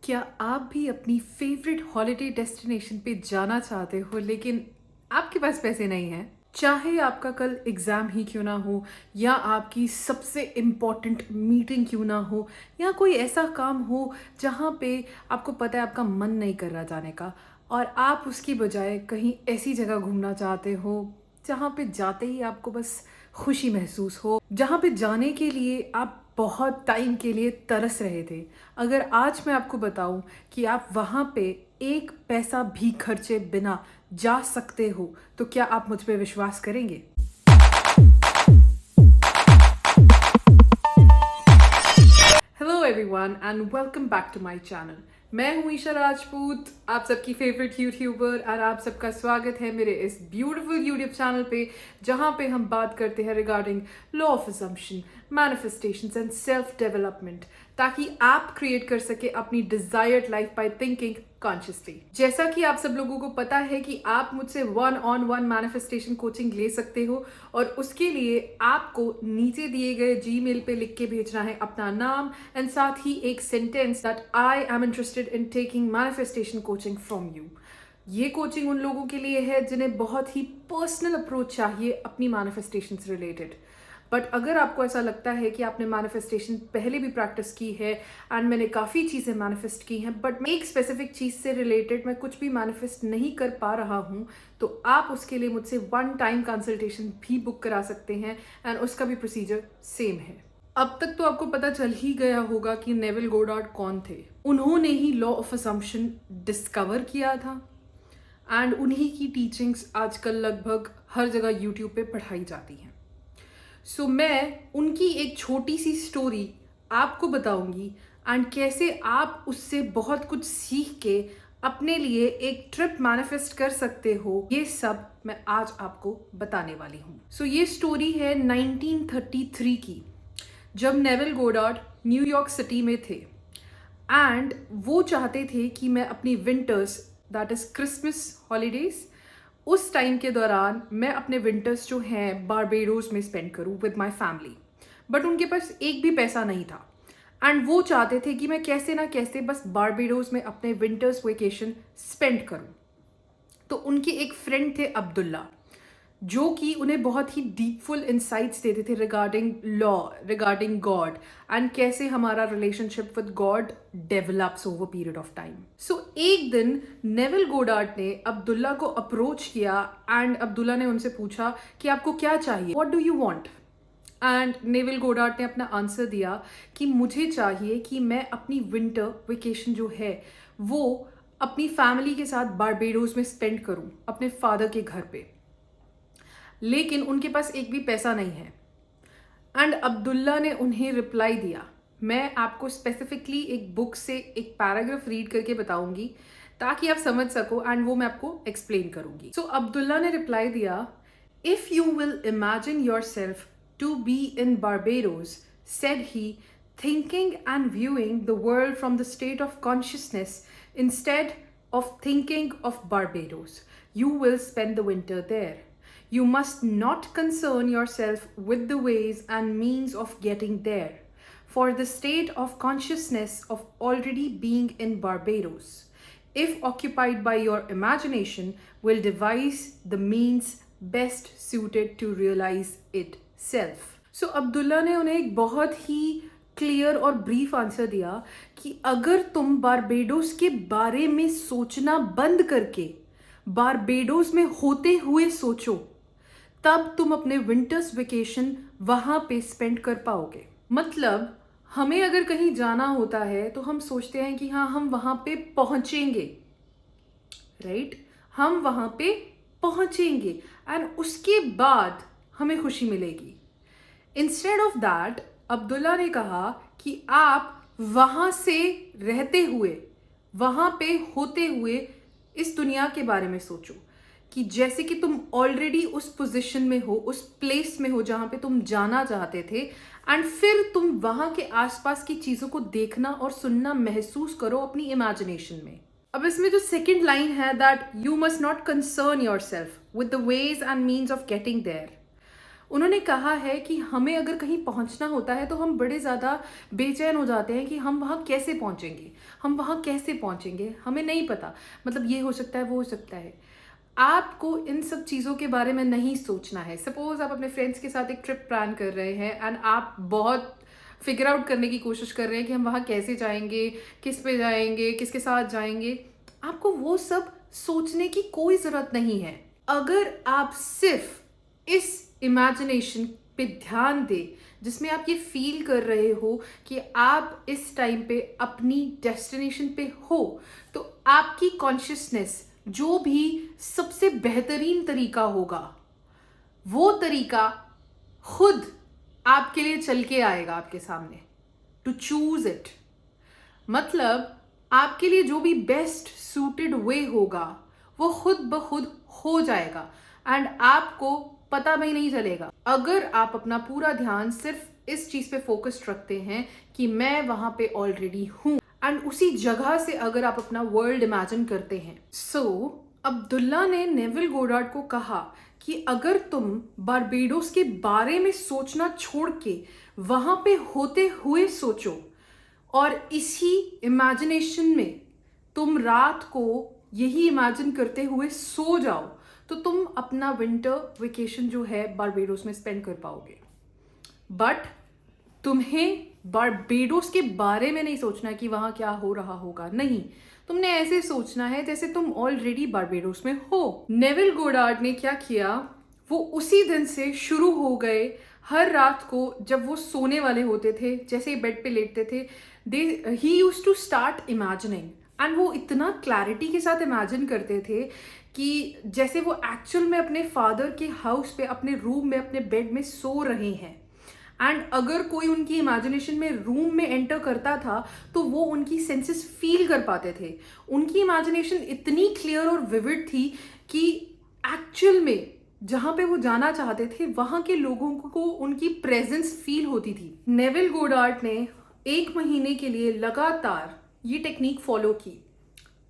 क्या आप भी अपनी फेवरेट हॉलिडे डेस्टिनेशन पे जाना चाहते हो लेकिन आपके पास पैसे नहीं हैं? चाहे आपका कल एग्ज़ाम ही क्यों ना हो या आपकी सबसे इम्पॉर्टेंट मीटिंग क्यों ना हो या कोई ऐसा काम हो जहाँ पे आपको पता है आपका मन नहीं कर रहा जाने का और आप उसकी बजाय कहीं ऐसी जगह घूमना चाहते हो जहाँ पे जाते ही आपको बस खुशी महसूस हो, जहाँ पे जाने के लिए आप बहुत टाइम के लिए तरस रहे थे। अगर आज मैं आपको बताऊं कि आप वहाँ पे एक पैसा भी खर्चे बिना जा सकते हो, तो क्या आप मुझ पे विश्वास करेंगे? Hello everyone and welcome back to my channel. मैं हूं ईशा राजपूत, आप सबकी फेवरेट यूट्यूबर, और आप सबका स्वागत है मेरे इस ब्यूटीफुल यूट्यूब चैनल पे जहां पे हम बात करते हैं regarding law of assumption, manifestations and self development, ताकि आप क्रिएट कर सके अपनी desired life by thinking consciously. जैसा कि आप सब लोगों को पता है कि आप मुझसे 1-on-1 मैनिफेस्टेशन कोचिंग ले सकते हो, और उसके लिए आपको नीचे दिए गए जीमेल पे लिख के भेजना है अपना नाम एंड साथ ही एक sentence that I am interested in taking manifestation coaching from you. ये कोचिंग उन लोगों के लिए है जिन्हें बहुत ही पर्सनल अप्रोच चाहिए अपनी मैनिफेस्टेशन से रिलेटेड। बट अगर आपको ऐसा लगता है कि आपने मैनिफेस्टेशन पहले भी प्रैक्टिस की है एंड मैंने काफ़ी चीज़ें मैनिफेस्ट की हैं बट एक स्पेसिफिक चीज़ से रिलेटेड मैं कुछ भी मैनिफेस्ट नहीं कर पा रहा हूँ, तो आप उसके लिए मुझसे 1 टाइम कंसल्टेशन भी बुक करा सकते हैं एंड उसका भी प्रोसीजर सेम है। अब तक तो आपको पता चल ही गया होगा कि नेविल गोडार्ड कौन थे। उन्होंने ही लॉ ऑफ असम्पशन डिस्कवर किया था एंड उन्हीं की टीचिंग्स आजकल लगभग हर जगह यूट्यूब पे पढ़ाई जाती हैं। सो मैं उनकी एक छोटी सी स्टोरी आपको बताऊंगी एंड कैसे आप उससे बहुत कुछ सीख के अपने लिए एक ट्रिप मैनिफेस्ट कर सकते हो, ये सब मैं आज आपको बताने वाली हूँ। सो ये स्टोरी है 1933 की, जब नेविल गोडार्ड न्यूयॉर्क सिटी में थे एंड वो चाहते थे कि मैं अपनी winters, that is Christmas holidays, उस टाइम के दौरान मैं अपने विंटर्स जो हैं बारबेडोस में स्पेंड करूं विद माय फैमिली। बट उनके पास एक भी पैसा नहीं था एंड वो चाहते थे कि मैं कैसे ना कैसे बस बारबेडोस में अपने विंटर्स वेकेशन स्पेंड करूं। तो उनके एक फ्रेंड थे अब्दुल्ला, जो कि उन्हें बहुत ही डीपफुल इंसाइट्स देते थे regarding law, regarding God and कैसे हमारा relationship with God develops over period of time. So एक दिन नेविल गोडार्ड ने अब्दुल्ला को अप्रोच किया एंड अब्दुल्ला ने उनसे पूछा कि आपको क्या चाहिए, what do you want? And Neville Goddard ने अपना आंसर दिया कि मुझे चाहिए कि मैं अपनी विंटर वेकेशन जो है वो अपनी फैमिली के साथ बारबेडोस में स्पेंड करूं, अपने फादर के घर पे। लेकिन उनके पास एक भी पैसा नहीं है। एंड अब्दुल्ला ने उन्हें रिप्लाई दिया, मैं आपको स्पेसिफिकली एक बुक से एक पैराग्राफ रीड करके बताऊंगी ताकि आप समझ सको एंड वो मैं आपको एक्सप्लेन करूंगी। सो अब्दुल्ला ने रिप्लाई दिया, if you will imagine yourself to be in Barbados, said he, thinking and viewing the world from the state of consciousness instead of thinking of Barbados, you will spend the winter there. You must not concern yourself with the ways and means of getting there, for the state of consciousness of already being in Barbados, if occupied by your imagination, will devise the means best suited to realize itself. So Abdullah ने उन्हें एक बहुत ही clear और brief answer दिया कि अगर तुम Barbados के बारे में सोचना बंद करके बारबेडोस में होते हुए सोचो, तब तुम अपने विंटर्स वेकेशन वहां पे स्पेंड कर पाओगे। मतलब हमें अगर कहीं जाना होता है तो हम सोचते हैं कि हाँ हम वहां पे पहुंचेंगे, राइट? हम वहां पे पहुंचेंगे एंड उसके बाद हमें खुशी मिलेगी। इंस्टेड ऑफ दैट अब्दुल्ला ने कहा कि आप वहां से रहते हुए, वहां पे होते हुए इस दुनिया के बारे में सोचो कि जैसे कि तुम ऑलरेडी उस पोजीशन में हो, उस प्लेस में हो जहां पे तुम जाना चाहते थे, एंड फिर तुम वहां के आसपास की चीजों को देखना और सुनना महसूस करो अपनी इमेजिनेशन में। अब इसमें जो सेकंड लाइन है, that you must not concern yourself with the ways and means of getting there, उन्होंने कहा है कि हमें अगर कहीं पहुंचना होता है तो हम बड़े ज़्यादा बेचैन हो जाते हैं कि हम वहाँ कैसे पहुंचेंगे, हम वहाँ कैसे पहुंचेंगे, हमें नहीं पता, मतलब ये हो सकता है, वो हो सकता है। आपको इन सब चीज़ों के बारे में नहीं सोचना है। सपोज आप अपने फ्रेंड्स के साथ एक ट्रिप प्लान कर रहे हैं एंड आप बहुत फिगर आउट करने की कोशिश कर रहे हैं कि हम वहाँ कैसे जाएंगे, किस पे जाएंगे, किसके साथ जाएंगे। आपको वो सब सोचने की कोई ज़रूरत नहीं है। अगर आप सिर्फ इस इमेजिनेशन पे ध्यान दें जिसमें आप ये फील कर रहे हो कि आप इस टाइम पे अपनी डेस्टिनेशन पे हो, तो आपकी कॉन्शियसनेस जो भी सबसे बेहतरीन तरीका होगा वो तरीका खुद आपके लिए चल के आएगा आपके सामने, टू चूज इट। मतलब आपके लिए जो भी बेस्ट सूटेड वे होगा वो खुद ब खुद हो जाएगा एंड आपको पता भी नहीं चलेगा। अगर आप अपना पूरा ध्यान सिर्फ इस चीज पे फोकस्ड रखते हैं कि मैं वहां पे ऑलरेडी हूं एंड उसी जगह से अगर आप अपना वर्ल्ड इमेजिन करते हैं। अब्दुल्ला ने नेविल गोडार्ड को कहा कि अगर तुम बारबेडोस के बारे में सोचना छोड़ के वहां पे होते हुए सोचो और इसी इमेजिनेशन में तुम रात को यही इमेजिन करते हुए सो जाओ, तो तुम अपना विंटर वेकेशन जो है बारबेडोस में स्पेंड कर पाओगे। बट तुम्हें बारबेडोस के बारे में नहीं सोचना कि वहां क्या हो रहा होगा, नहीं, तुमने ऐसे सोचना है जैसे तुम ऑलरेडी बारबेडोस में हो। नेविल गोडार्ड ने क्या किया, वो उसी दिन से शुरू हो गए। हर रात को जब वो सोने वाले होते थे, जैसे ही बेड पे लेटते थे, he used to start imagining and वो इतना क्लैरिटी के साथ इमेजिन करते थे कि जैसे वो एक्चुअल में अपने फादर के हाउस पे, अपने रूम में, अपने बेड में सो रहे हैं। एंड अगर कोई उनकी इमेजिनेशन में रूम में एंटर करता था तो वो उनकी सेंसेस फील कर पाते थे। उनकी इमेजिनेशन इतनी क्लियर और विविड थी कि एक्चुअल में जहां पे वो जाना चाहते थे वहां के लोगों को उनकी प्रेजेंस फील होती थी। नेविल गोडार्ड ने 1 महीने के लिए लगातार ये टेक्निक फॉलो की।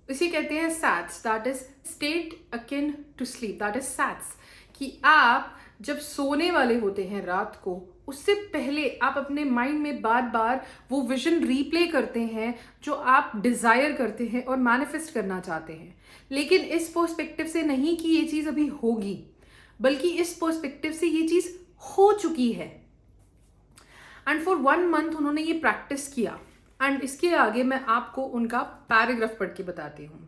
इसे कहते हैं SATS, that is state akin to sleep, that is SATS. कि आप जब सोने वाले होते हैं रात को, उससे पहले आप अपने माइंड में बार बार वो विजन रीप्ले करते हैं जो आप डिजायर करते हैं और मैनिफेस्ट करना चाहते हैं। लेकिन इस पर्सपेक्टिव से नहीं कि ये चीज अभी होगी, बल्कि इस पर्सपेक्टिव से ये चीज हो चुकी है। एंड फॉर 1 मंथ उन्होंने ये प्रैक्टिस किया एंड इसके आगे मैं आपको उनका पैराग्राफ पढ़ के बताती हूँ।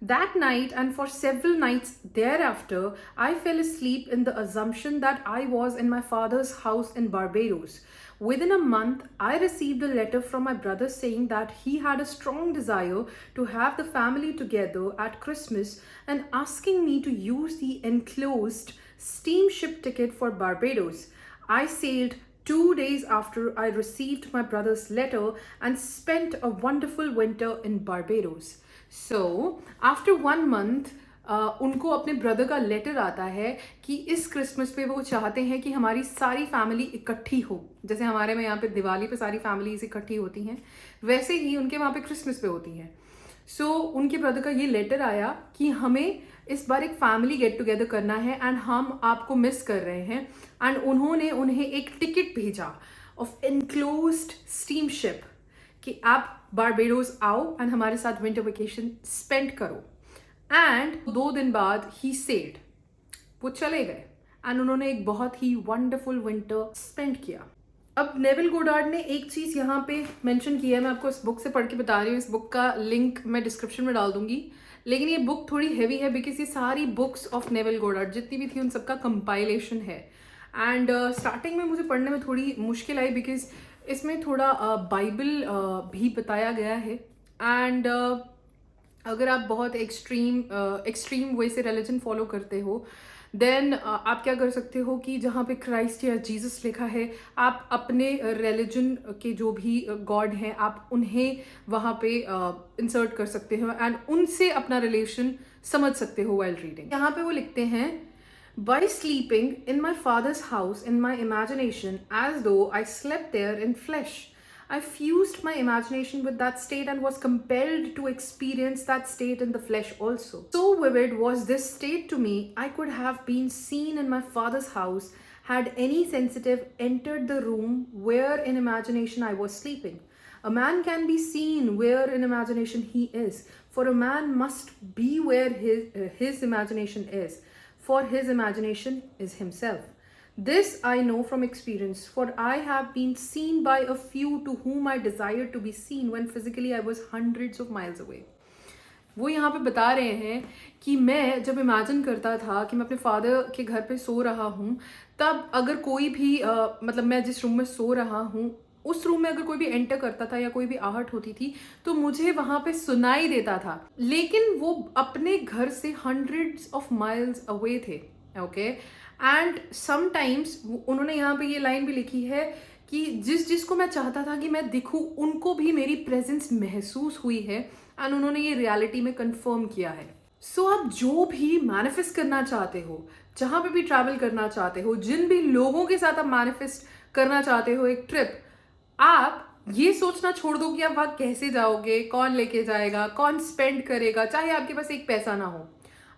That night and for several nights thereafter, I fell asleep in the assumption that I was in my father's house in Barbados. Within a month, I received a letter from my brother saying that he had a strong desire to have the family together at Christmas and asking me to use the enclosed steamship ticket for Barbados. I sailed 2 days after I received my brother's letter and spent a wonderful winter in Barbados. So, after 1 month, उनको अपने brother का letter आता है कि इस Christmas पे वो चाहते हैं कि हमारी सारी फैमिली इकट्ठी हो। जैसे हमारे में यहाँ पे दिवाली पे सारी फैमिलीज इकट्ठी होती हैं, वैसे ही उनके वहाँ पे क्रिसमस पे होती हैं। उनके ब्रदर का ये लेटर आया कि हमें इस बार एक फैमिली गेट टुगेदर करना है एंड हम आपको मिस कर रहे हैं। एंड उन्होंने उन्हें एक टिकट भेजा ऑफ एनक्लोज्ड स्टीमशिप कि आप बारबेडोस आओ एंड हमारे साथ विंटर वेकेशन स्पेंड करो। एंड 2 दिन बाद ही सेड, वो चले गए एंड उन्होंने एक बहुत ही वंडरफुल विंटर स्पेंड किया। अब नेविल गोडार्ड ने एक चीज यहाँ पे मेंशन की है, मैं आपको इस बुक से पढ़ के बता रही हूँ। इस बुक का लिंक मैं डिस्क्रिप्शन में डाल दूंगी, लेकिन ये बुक थोड़ी हैवी है बिकॉज ये सारी बुक्स ऑफ नेविल गोडार्ड जितनी भी थी उन सबका कंपाइलेशन है। एंड स्टार्टिंग में मुझे पढ़ने में थोड़ी मुश्किल आई बिकॉज इसमें थोड़ा बाइबल भी बताया गया है। एंड अगर आप बहुत एक्सट्रीम वे से रिलीजन फॉलो करते हो देन आप क्या कर सकते हो कि जहाँ पे क्राइस्ट या जीसस लिखा है, आप अपने रिलीजन के जो भी गॉड हैं आप उन्हें वहाँ पे इंसर्ट कर सकते हो एंड उनसे अपना रिलेशन समझ सकते हो वाइल रीडिंग। यहाँ पे वो लिखते हैं, by sleeping in my father's house in my imagination as though I slept there in flesh. I fused my imagination with that state and was compelled to experience that state in the flesh also. So vivid was this state to me, I could have been seen in my father's house had any sensitive entered the room where in imagination I was sleeping. A man can be seen where in imagination he is, for a man must be where his imagination is, for his imagination is himself. This I know from experience, for I have been seen by a few to whom I desired to be seen when physically I was hundreds of miles away. वो यहाँ पे बता रहे हैं कि मैं जब imagine करता था कि मैं अपने फादर के घर पे सो रहा हूँ, तब अगर कोई भी मतलब मैं जिस रूम में सो रहा हूँ उस रूम में अगर कोई भी एंटर करता था या कोई भी आहट होती थी तो मुझे वहाँ पे सुनाई देता था, लेकिन वो अपने घर से हंड्रेड्स ऑफ माइल्स अवे थे. ओके, एंड समटाइम्स उन्होंने यहाँ पे ये लाइन भी लिखी है कि जिसको मैं चाहता था कि मैं दिखूं उनको भी मेरी प्रेजेंस महसूस हुई है, एंड उन्होंने ये रियलिटी में कंफर्म किया है. सो आप जो भी मैनिफेस्ट करना चाहते हो, जहाँ पे भी ट्रैवल करना चाहते हो, जिन भी लोगों के साथ आप मैनिफेस्ट करना चाहते हो एक ट्रिप, आप ये सोचना छोड़ दो कि आप वहाँ कैसे जाओगे, कौन लेके जाएगा, कौन स्पेंड करेगा, चाहे आपके पास एक पैसा ना हो.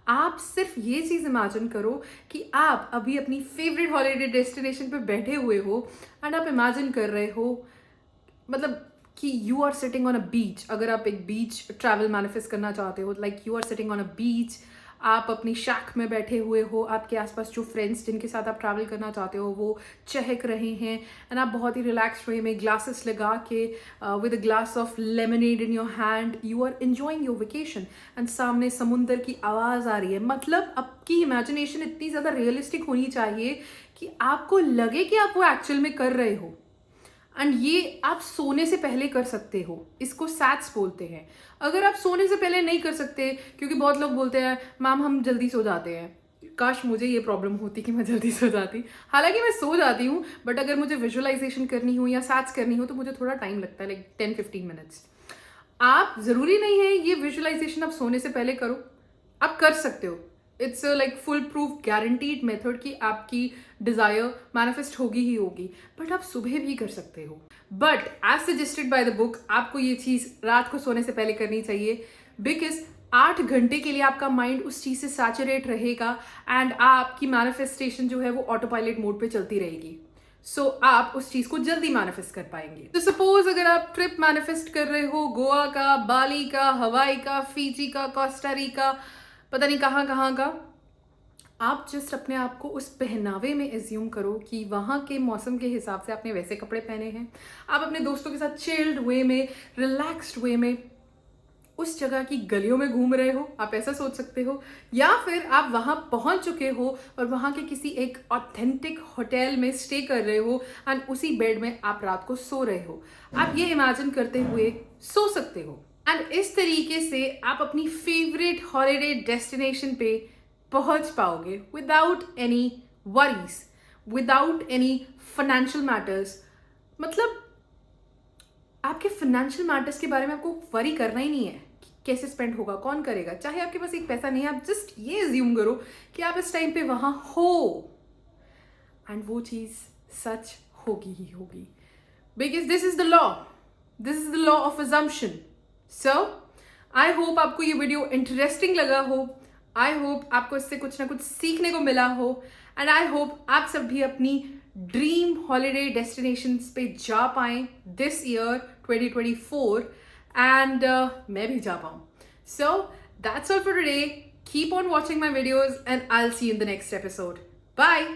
आप सिर्फ ये चीज़ इमेजिन करो कि आप अभी अपनी फेवरेट हॉलीडे डेस्टिनेशन पे बैठे हुए हो एंड आप इमेजिन कर रहे हो, मतलब कि you are sitting on a beach. अगर आप एक बीच ट्रैवल मैनिफेस्ट करना चाहते हो, like you are sitting on a beach, आप अपनी शैक में बैठे हुए हो, आपके आसपास जो फ्रेंड्स जिनके साथ आप ट्रैवल करना चाहते हो वो चहक रहे हैं, एंड आप बहुत ही रिलैक्स वे में ग्लासेस लगा के with a glass of lemonade in your hand you are enjoying your vacation, and सामने समुंदर की आवाज़ आ रही है. मतलब आपकी इमेजिनेशन इतनी ज़्यादा रियलिस्टिक होनी चाहिए कि आपको लगे कि आप वो एक्चुअल में कर रहे हो. एंड ये आप सोने से पहले कर सकते हो. इसको सैट्स बोलते हैं. अगर आप सोने से पहले नहीं कर सकते, क्योंकि बहुत लोग बोलते हैं मैम हम जल्दी सो जाते हैं. काश मुझे ये प्रॉब्लम होती कि मैं जल्दी सो जाती. हालांकि मैं सो जाती हूँ, बट अगर मुझे विजुअलाइजेशन करनी हो या सैट्स करनी हो तो मुझे थोड़ा टाइम लगता है, लाइक 10-15 मिनट्स. आप ज़रूरी नहीं है ये विजुअलाइजेशन आप सोने से पहले करो, आप कर सकते हो. It's like full proof guaranteed method कि आपकी डिज़ायर मैनिफेस्ट होगी ही होगी, बट आप सुबह भी कर सकते हो. But as suggested by the book आपको ये चीज़ रात को सोने से पहले करनी चाहिए, बिकॉज 8 घंटे के लिए आपका माइंड उस चीज़ से सैचुरेट रहेगा एंड आपकी मैनिफेस्टेशन जो है वो ऑटो पायलट मोड पे चलती रहेगी. सो आप उस चीज़ को जल्दी मैनिफेस्ट कर पाएंगे. तो सपोज अगर आप ट्रिप मैनिफेस्ट कर रहे हो गोवा का, बाली का, हवाई का, फीजी का, कोस्टारिका, पता नहीं कहाँ कहाँ का, आप जस्ट अपने आप को उस पहनावे में एज्यूम करो कि वहाँ के मौसम के हिसाब से आपने वैसे कपड़े पहने हैं. आप अपने दोस्तों के साथ चिल्ड वे में, रिलैक्स्ड वे में उस जगह की गलियों में घूम रहे हो, आप ऐसा सोच सकते हो. या फिर आप वहाँ पहुँच चुके हो और वहाँ के किसी एक ऑथेंटिक होटल में स्टे कर रहे हो एंड उसी बेड में आप रात को सो रहे हो. आप ये इमेजिन करते हुए सो सकते हो. एंड इस तरीके से आप अपनी फेवरेट हॉलीडे डेस्टिनेशन पे पहुंच पाओगे without any worries, without any financial matters. मतलब आपके फाइनेंशियल मैटर्स के बारे में आपको वरी करना ही नहीं है कि कैसे स्पेंड होगा, कौन करेगा. चाहे आपके पास एक पैसा नहीं है, आप जस्ट ये एज्यूम करो कि आप इस टाइम पे वहाँ हो एंड वो चीज़ सच होगी ही होगी. Because this is the law, this is the law of assumption. So I hope आपको ये वीडियो इंटरेस्टिंग लगा हो. आई होप आपको इससे कुछ ना कुछ सीखने को मिला हो. एंड आई होप आप सब भी अपनी ड्रीम हॉलीडे डेस्टिनेशंस पे जा पाएं दिस ईयर 2024 एंड मैं भी जा पाऊँ. So that's all for today. Keep on watching my videos and I will see you in the next episode. Bye.